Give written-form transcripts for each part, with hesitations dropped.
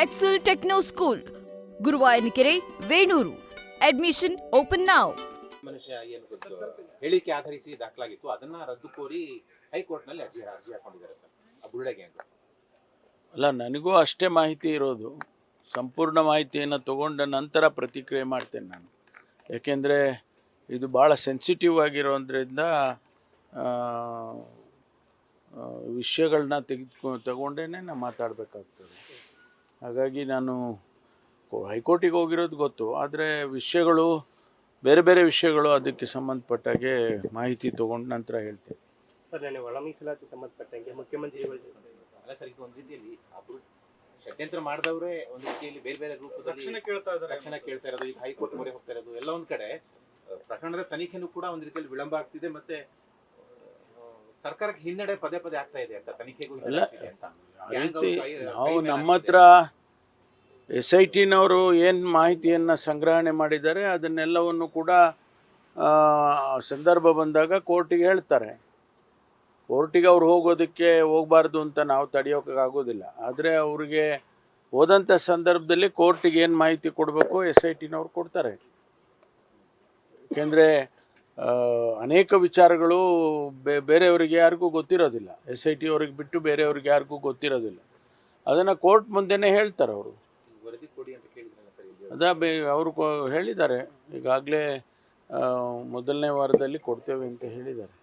Excel Techno School, Guruvayanakere, Venur. Admission open now. ಮನುಷ್ಯ ಏನು ಗೊತ್ತು ಹೇಳಿಕೆ ಆಧರಿಸಿ ದಾಖಲಾಗಿತ್ತು ಅದನ್ನ ರದ್ದು ಕೋರಿ ಹೈಕೋರ್ಟ್ನಲ್ಲಿ ಅರ್ಜಿ ಹಾಕೊಂಡಿದ್ದಾರೆ ಸರ್ ಆ ಬುರುಡೆ ಗ್ಯಾಂಗ್. ಅಲ್ಲ, ನನಗೂ ಅಷ್ಟೇ ಮಾಹಿತಿ ಇರೋದು. ಸಂಪೂರ್ಣ ಮಾಹಿತಿಯನ್ನು ತಗೊಂಡ ನಂತರ ಪ್ರತಿಕ್ರಿಯೆ ಮಾಡ್ತೇನೆ ನಾನು. ಯಾಕೆಂದರೆ ಇದು ಭಾಳ ಸೆನ್ಸಿಟಿವ್ ಆಗಿರೋದ್ರಿಂದ ವಿಷಯಗಳನ್ನ ತಗೊಂಡೇ ನಾನು ಮಾತಾಡಬೇಕಾಗ್ತದೆ. ಹಾಗಾಗಿ ನಾನು ಹೈಕೋರ್ಟಿಗೆ ಹೋಗಿರೋದು ಗೊತ್ತು, ಆದರೆ ವಿಷಯಗಳು ಬೇರೆ ಬೇರೆ ವಿಷಯಗಳು ಅದಕ್ಕೆ ಸಂಬಂಧಪಟ್ಟಾಗೆ ಮಾಹಿತಿ ತಗೊಂಡ ನಂತರ ಹೇಳ್ತೇನೆ. ಸರ್, ನಾನು ಒಳ ಮೀಸಲಾತಿ ಸಂಬಂಧಪಟ್ಟಂಗೆ ಮುಖ್ಯಮಂತ್ರಿಗಳು ಅಲ್ಲ ಸರ್, ಇದು ಒಂದು ರೀತಿಯಲ್ಲಿ ಷಡ್ಯಂತ್ರ ಮಾಡಿದವರೇ ಒಂದು ರೀತಿಯಲ್ಲಿ ಬೇರೆ ಬೇರೆ ರೂಪದಲ್ಲಿ ರಕ್ಷಣೆ ಕೇಳ್ತಾ ಇರೋದು, ಈಗ ಹೈಕೋರ್ಟ್ ಮೊರೆ ಹೋಗ್ತಾ ಇರೋದು ಎಲ್ಲ ಒಂದ್ ಕಡೆ ಪ್ರಕರಣದ ತನಿಖೆನೂ ಕೂಡ ಒಂದು ರೀತಿಯಲ್ಲಿ ವಿಳಂಬ ಆಗ್ತಿದೆ, ಮತ್ತೆ ಸರ್ಕಾರಕ್ಕೆ ಹಿನ್ನಡೆ ಪದೇ ಪದೇ ಆಗ್ತಾ ಇದೆ ಅಂತ ತನಿಖೆಗೂ ನಾವು ನಮ್ಮ ಹತ್ರ SITನವರು ಏನು ಮಾಹಿತಿಯನ್ನು ಸಂಗ್ರಹಣೆ ಮಾಡಿದ್ದಾರೆ ಅದನ್ನೆಲ್ಲವನ್ನು ಕೂಡ ಸಂದರ್ಭ ಬಂದಾಗ ಕೋರ್ಟಿಗೆ ಹೇಳ್ತಾರೆ. ಕೋರ್ಟಿಗೆ ಅವ್ರು ಹೋಗಬಾರ್ದು ಅಂತ ನಾವು ತಡೆಯೋಕ್ಕಾಗೋದಿಲ್ಲ. ಆದರೆ ಅವ್ರಿಗೆ ಹೋದಂಥ ಸಂದರ್ಭದಲ್ಲಿ ಕೋರ್ಟಿಗೆ ಏನು ಮಾಹಿತಿ ಕೊಡಬೇಕು SITನವ್ರು ಕೊಡ್ತಾರೆ. ಏಕೆಂದರೆ ಅನೇಕ ವಿಚಾರಗಳು ಬೇರೆಯವರಿಗೆ ಯಾರಿಗೂ ಗೊತ್ತಿರೋದಿಲ್ಲ. SIT ಅವ್ರಿಗೆ ಬಿಟ್ಟು ಬೇರೆಯವ್ರಿಗೆ ಯಾರಿಗೂ ಗೊತ್ತಿರೋದಿಲ್ಲ. ಅದನ್ನು ಕೋರ್ಟ್ ಮುಂದೆನೇ ಹೇಳ್ತಾರೆ ಅವರು. ಅವರು ಹೇಳಿದ್ದಾರೆ, ಈಗಾಗಲೇ ಮೊದಲನೇ ವಾರದಲ್ಲಿ ಕೊಡ್ತೇವೆ ಅಂತ ಹೇಳಿದ್ದಾರೆ.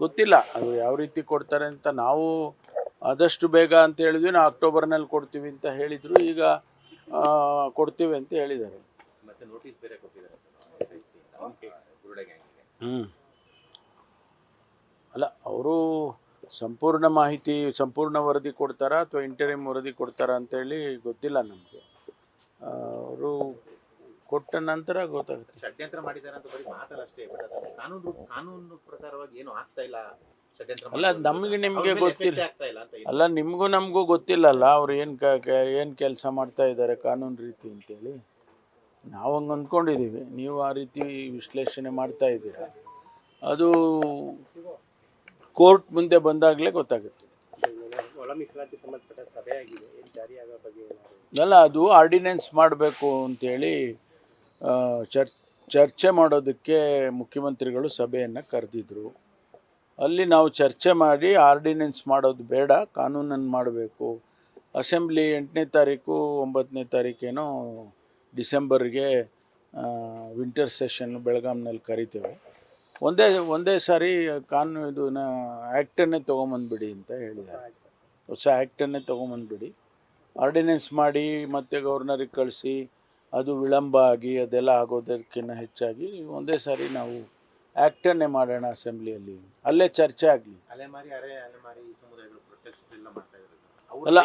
ಗೊತ್ತಿಲ್ಲ ಅದು ಯಾವ ರೀತಿ ಕೊಡ್ತಾರೆ ಅಂತ. ನಾವು ಆದಷ್ಟು ಬೇಗ ಅಂತ ಹೇಳಿದ್ವಿ, ನಾವು ಅಕ್ಟೋಬರ್ನಲ್ಲಿ ಕೊಡ್ತೀವಿ ಅಂತ ಹೇಳಿದ್ರು, ಈಗ ಕೊಡ್ತೀವಿ ಅಂತ ಹೇಳಿದ್ದಾರೆ. ಅಲ್ಲ, ಅವರು ಸಂಪೂರ್ಣ ಮಾಹಿತಿ ಸಂಪೂರ್ಣ ವರದಿ ಕೊಡ್ತಾರಾ ಅಥವಾ ಇಂಟರಿಮ್ ವರದಿ ಕೊಡ್ತಾರಾ ಅಂತೇಳಿ ಗೊತ್ತಿಲ್ಲ ನಮಗೆ. ಅವರು ಕೊಟ್ಟ ನಂತರ ಗೊತ್ತಾಗುತ್ತೆ. ಷಡ್ಯಂತ್ರ ಮಾಡಿದ್ದಾರೆ ಅಂತ ಬರೀ ಮಾತಲ್ಲ ಅಷ್ಟೇ, ಕಾನೂನು ಪ್ರಕಾರವಾಗಿ ಏನು ಆಗ್ತಾ ಇಲ್ಲ. ಅಲ್ಲ, ನಿಮಗೆ ಗೊತ್ತಿಲ್ಲ. ಅಲ್ಲ, ನಿಮಗೂ ನಮಗೂ ಗೊತ್ತಿಲ್ಲಲ್ಲ ಅವ್ರು ಏನು ಕೆಲಸ ಮಾಡ್ತಾ ಇದ್ದಾರೆ ಕಾನೂನು ರೀತಿ ಅಂತೇಳಿ. ನಾವು ಹಂಗೆ ಅಂದ್ಕೊಂಡಿದ್ದೀವಿ, ನೀವು ಆ ರೀತಿ ವಿಶ್ಲೇಷಣೆ ಮಾಡ್ತಾ ಇದ್ದೀರಾ. ಅದು ಕೋರ್ಟ್ ಮುಂದೆ ಬಂದಾಗಲೇ ಗೊತ್ತಾಗುತ್ತೆ. ಅಲ್ಲ, ಅದು ಆರ್ಡಿನೆನ್ಸ್ ಮಾಡಬೇಕು ಅಂತೇಳಿ ಚರ್ಚೆ ಮಾಡೋದಕ್ಕೆ ಮುಖ್ಯಮಂತ್ರಿಗಳು ಸಭೆಯನ್ನು ಕರೆದಿದ್ರು. ಅಲ್ಲಿ ನಾವು ಚರ್ಚೆ ಮಾಡಿ ಆರ್ಡಿನೆನ್ಸ್ ಮಾಡೋದು ಬೇಡ, ಕಾನೂನನ್ನು ಮಾಡಬೇಕು. ಅಸೆಂಬ್ಲಿ 8ನೇ ತಾರೀಕು 9ನೇ ತಾರೀಕೇನೋ ಡಿಸೆಂಬರ್ಗೆ ವಿಂಟರ್ ಸೆಷನ್ ಬೆಳಗಾಂನಲ್ಲಿ ಕರಿತೇವೆ. ಒಂದೇ ಸಾರಿ ಇದನ್ನ ಆ್ಯಕ್ಟನ್ನೇ ತೊಗೊಂಬಂದ್ಬಿಡಿ ಅಂತ ಹೇಳಿದ್ದಾರೆ. ಹೊಸ ಆ್ಯಕ್ಟನ್ನೇ ತೊಗೊಂಬಂದ್ಬಿಡಿ, ಆರ್ಡಿನೆನ್ಸ್ ಮಾಡಿ ಮತ್ತೆ ಗವರ್ನರಿಗೆ ಕಳಿಸಿ ಅದು ವಿಳಂಬ ಆಗಿ ಅದೆಲ್ಲ ಆಗೋದಕ್ಕಿಂತ ಹೆಚ್ಚಾಗಿ ಒಂದೇ ಸಾರಿ ನಾವು ಆ್ಯಕ್ಟನ್ನೇ ಮಾಡೋಣ ಅಸೆಂಬ್ಲಿಯಲ್ಲಿ, ಅಲ್ಲೇ ಚರ್ಚೆ ಆಗಲಿ. ಅಲ್ಲ,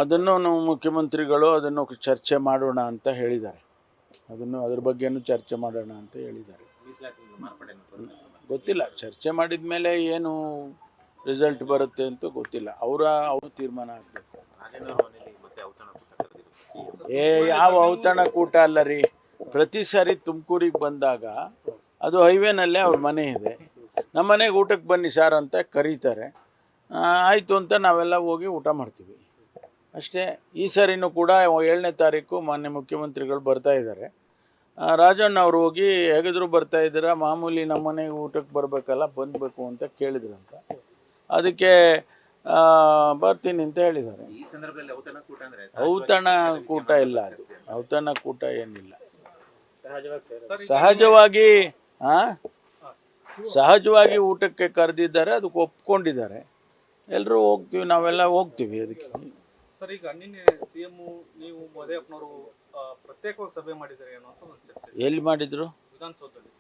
ಅದನ್ನು ನಾವು ಮುಖ್ಯಮಂತ್ರಿಗಳು ಅದನ್ನು ಚರ್ಚೆ ಮಾಡೋಣ ಅಂತ ಹೇಳಿದ್ದಾರೆ. ಅದ್ರ ಬಗ್ಗೆನೂ ಚರ್ಚೆ ಮಾಡೋಣ ಅಂತ ಹೇಳಿದ್ದಾರೆ. ಗೊತ್ತಿಲ್ಲ, ಚರ್ಚೆ ಮಾಡಿದ ಮೇಲೆ ಏನು ರಿಸಲ್ಟ್ ಬರುತ್ತೆ ಅಂತ ಗೊತ್ತಿಲ್ಲ. ಅವರು ತೀರ್ಮಾನ ಆಗಬೇಕು. ಯಾವ ಔತಣಕೂಟ ಅಲ್ಲ ರೀ. ಪ್ರತಿ ಸಾರಿ ತುಮಕೂರಿಗೆ ಬಂದಾಗ ಅದು ಹೈವೇನಲ್ಲೇ ಅವ್ರ ಮನೆ ಇದೆ, ನಮ್ಮ ಮನೆಗೆ ಊಟಕ್ಕೆ ಬನ್ನಿ ಸಾರ್ ಅಂತ ಕರೀತಾರೆ. ಆಯಿತು ಅಂತ ನಾವೆಲ್ಲ ಹೋಗಿ ಊಟ ಮಾಡ್ತೀವಿ ಅಷ್ಟೇ. ಈ ಸರಿನೂ ಕೂಡ 7ನೇ ತಾರೀಕು ಮಾನ್ಯ ಮುಖ್ಯಮಂತ್ರಿಗಳು ಬರ್ತಾ ಇದ್ದಾರೆ. ರಾಜಣ್ಣ ಅವರು ಹೋಗಿ ಹೇಗಿದ್ರು ಬರ್ತಾ ಇದ್ದೀರಾ, ಮಾಮೂಲಿ ನಮ್ಮ ಮನೆಗೆ ಊಟಕ್ಕೆ ಬರಬೇಕಲ್ಲ, ಬಂದಬೇಕು ಅಂತ ಕೇಳಿದ್ರಂತ. ಅದಕ್ಕೆ ಬರ್ತೀನಿ ಅಂತ ಹೇಳಿದ್ದಾರೆ. ಔತಣ ಇಲ್ಲ, ಅದು ಔತಣ ಏನಿಲ್ಲ. ಸಹಜವಾಗಿ ಊಟಕ್ಕೆ ಕರೆದಿದ್ದಾರೆ, ಅದಕ್ಕೆ ಒಪ್ಕೊಂಡಿದ್ದಾರೆ. ಎಲ್ಲರೂ ಹೋಗ್ತೀವಿ, ನಾವೆಲ್ಲ ಹೋಗ್ತೀವಿ ಅದಕ್ಕೆ. ಸರ್, ಈಗ ನಿನ್ನೆ CM ನೀವು ಮೋದಿಯಪ್ಪನವರು ಪ್ರತ್ಯೇಕವಾಗಿ ಸಭೆ ಮಾಡಿದ್ದಾರೆ ಏನೋ ಅಂತ ಒಂದು ಚರ್ಚೆ. ಎಲ್ಲಿ ಮಾಡಿದ್ರು? ವಿಧಾನಸೌಧದಲ್ಲಿ.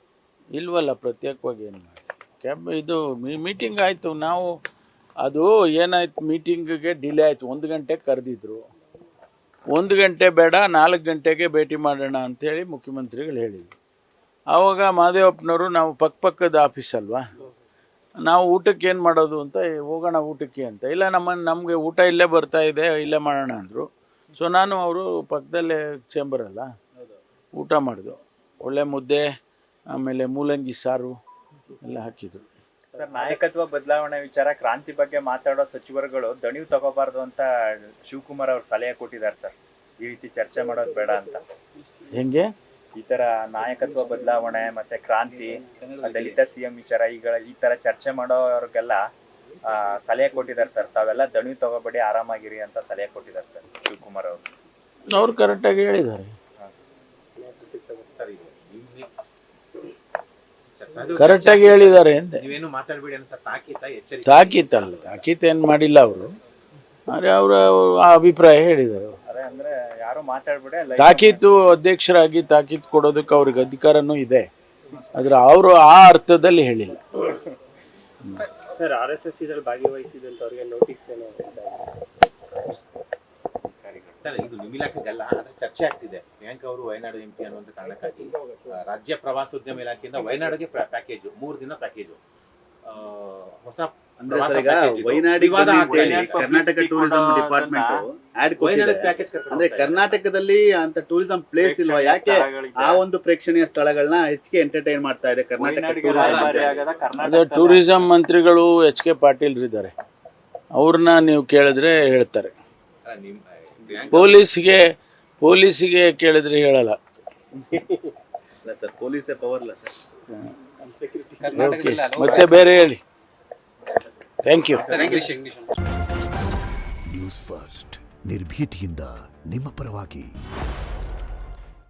ಇಲ್ವಲ್ಲ, ಪ್ರತ್ಯೇಕವಾಗಿ ಏನು ಮಾಡಿ ಇದು ಮೀಟಿಂಗ್ ಆಯಿತು. ನಾವು ಅದು ಏನಾಯ್ತು, ಮೀಟಿಂಗಿಗೆ ಡಿಲೇ ಆಯಿತು. 1 ಗಂಟೆಗೆ ಕರೆದಿದ್ರು, 1 ಗಂಟೆ ಬೇಡ 4 ಗಂಟೆಗೆ ಭೇಟಿ ಮಾಡೋಣ ಅಂಥೇಳಿ ಮುಖ್ಯಮಂತ್ರಿಗಳು ಹೇಳಿದರು. ಆವಾಗ ಮಹದೇವಪ್ಪನವರು, ನಾವು ಪಕ್ಕದ ಆಫೀಸ್ ಅಲ್ವಾ, ನಾವು ಊಟಕ್ಕೆ ಏನು ಮಾಡೋದು ಅಂತ, ಹೋಗೋಣ ಊಟಕ್ಕೆ ಅಂತ. ಇಲ್ಲ, ನಮಗೆ ಊಟ ಇಲ್ಲೇ ಬರ್ತಾ ಇದೆ, ಇಲ್ಲೇ ಮಾಡೋಣ ಅಂದರು. ಸೊ ನಾನು ಅವರು ಪಕ್ಕದಲ್ಲೇ ಚೇಂಬರ್ ಅಲ್ಲ, ಊಟ ಮಾಡಿದ್ರು. ಒಳ್ಳೆ ಮುದ್ದೆ, ಆಮೇಲೆ ಮೂಲಂಗಿ ಸಾರು ಎಲ್ಲ ಹಾಕಿದ್ರು. ಸರ್, ನಾಯಕತ್ವ ಬದಲಾವಣೆ ವಿಚಾರ ಕ್ರಾಂತಿ ಬಗ್ಗೆ ಮಾತಾಡೋ ಸಚಿವರುಗಳು ದಣಿವು ತಗೋಬಾರ್ದು ಅಂತ ಶಿವಕುಮಾರ್ ಅವ್ರು ಸಲಹೆ ಕೊಟ್ಟಿದ್ದಾರೆ ಸರ್. ಈ ರೀತಿ ಚರ್ಚೆ ಮಾಡೋದು ಬೇಡ ಅಂತ. ಹೆಂಗೆ ಈ ತರ ನಾಯಕತ್ವ ಬದಲಾವಣೆ ಮತ್ತೆ ಕ್ರಾಂತಿ, ದಲಿತ ಸಿಎಂ ವಿಚಾರ ಈ ತರ ಚರ್ಚೆ ಮಾಡೋರ್ಗೆಲ್ಲ ಸಲಹೆ ಕೊಟ್ಟಿದ್ದಾರೆ ಸರ್. ತಾವೆಲ್ಲ ದಣಿವು ತಗೋಬೇಡಿ, ಆರಾಮಾಗಿರಿ ಅಂತ ಸಲಹೆ ಕೊಟ್ಟಿದ್ದಾರೆ ಸರ್ ಶಿವಕುಮಾರ್ ಅವರು. ಅವ್ರು ಕರೆಕ್ಟಾಗಿ ಹೇಳಿದ್ದಾರೆ. ಕರೆಕ್ಟಾಗಿ ಹೇಳಿದ್ದಾರೆ ಅಂದೆ. ನೀವೇನು ಮಾತಾಡಬೇಡಿ ಅಂತ ತಾಕೀತ ಎಚ್ಚರಿಕೆ ತಾಕೀತಲ್ಲ, ತಾಕೀತೇನು ಮಾಡಿಲ್ಲ ಅವರು. ಆದರೆ ಅವರ ಅಭಿಪ್ರಾಯ ಹೇಳಿದ್ದಾರೆ. ಅದೇ ಅಂದ್ರೆ ಯಾರು ಮಾತಾಡ್ಬೇಡಿ, ತಾಕೀತು ಅಧ್ಯಕ್ಷರಾಗಿ ತಾಕೀತು ಕೊಡೋದಕ್ಕೆ ಅವ್ರಿಗೆ ಅಧಿಕಾರನೂ ಇದೆ, ಆದ್ರೆ ಅವರು ಆ ಅರ್ಥದಲ್ಲಿ ಹೇಳಿಲ್ಲ. ಸರ್, RSS ಇದ್ರಲ್ಲಿ ಭಾಗವಹಿಸಿದಂತ ಅವ್ರಿಗೆ ನೋಟಿಸ್ ಏನೋ ಸರ್, ಇದು ನಿಮ್ಮ ಇಲಾಖೆಗಲ್ಲ, ಆದ್ರೆ ಚರ್ಚೆ ಆಗ್ತಿದೆ. ಪ್ರಿಯಾಂಕಾ ಅವರು ವಯನಾಡು ಎಂಪಿ ಅನ್ನುವಂತ ಕಾರಣಕ್ಕಾಗಿ ರಾಜ್ಯ ಪ್ರವಾಸೋದ್ಯಮ ಇಲಾಖೆಯಿಂದ ವಯನಾಡಿಗೆ ಪ್ಯಾಕೇಜ್ 3 ದಿನ ಪ್ಯಾಕೇಜ್ ಹೊಸ ಕರ್ನಾಟಕ ಟೂರಿಸಂ ಡಿಪಾರ್ಟ್ಮೆಂಟ್ ಆಡ್ ಕೊಟ್ಟಿದೆ. ಅಂದ್ರೆ ಕರ್ನಾಟಕದಲ್ಲಿ ಅಂತ ಟೂರಿಸಂ ಪ್ಲೇಸ್ ಇಲ್ವಾ, ಯಾಕೆ ಆ ಒಂದು ಪ್ರೇಕ್ಷಣೀಯ ಸ್ಥಳಗಳನ್ನ ಹೆಚ್ಚಿಗೆ ಎಂಟರ್ಟೈನ್ ಮಾಡ್ತಾ ಇದೆ ಕರ್ನಾಟಕ ಅದೇ ಟೂರಿಸಂ ಮಂತ್ರಿಗಳು ಎಚ್ ಕೆ ಪಾಟೀಲ್ ಇದ್ದಾರೆ, ಅವ್ರನ್ನ ನೀವು ಕೇಳಿದ್ರೆ ಹೇಳ್ತಾರೆ. ಪೊಲೀಸಿಗೆ ಕೇಳಿದ್ರೆ ಹೇಳಲ್ಲ. ಸರ್, ಪೊಲೀಸೇ ಪವರ್ ಇಲ್ಲ ಸರ್. ಮತ್ತೆ ಬೇರೆ ಹೇಳಿ. Thank you. ನ್ಯೂಸ್ ಫಸ್ಟ್ ನಿರ್ಭೀತಿಯಿಂದ ನಿಮ್ಮ ಪರವಾಗಿ.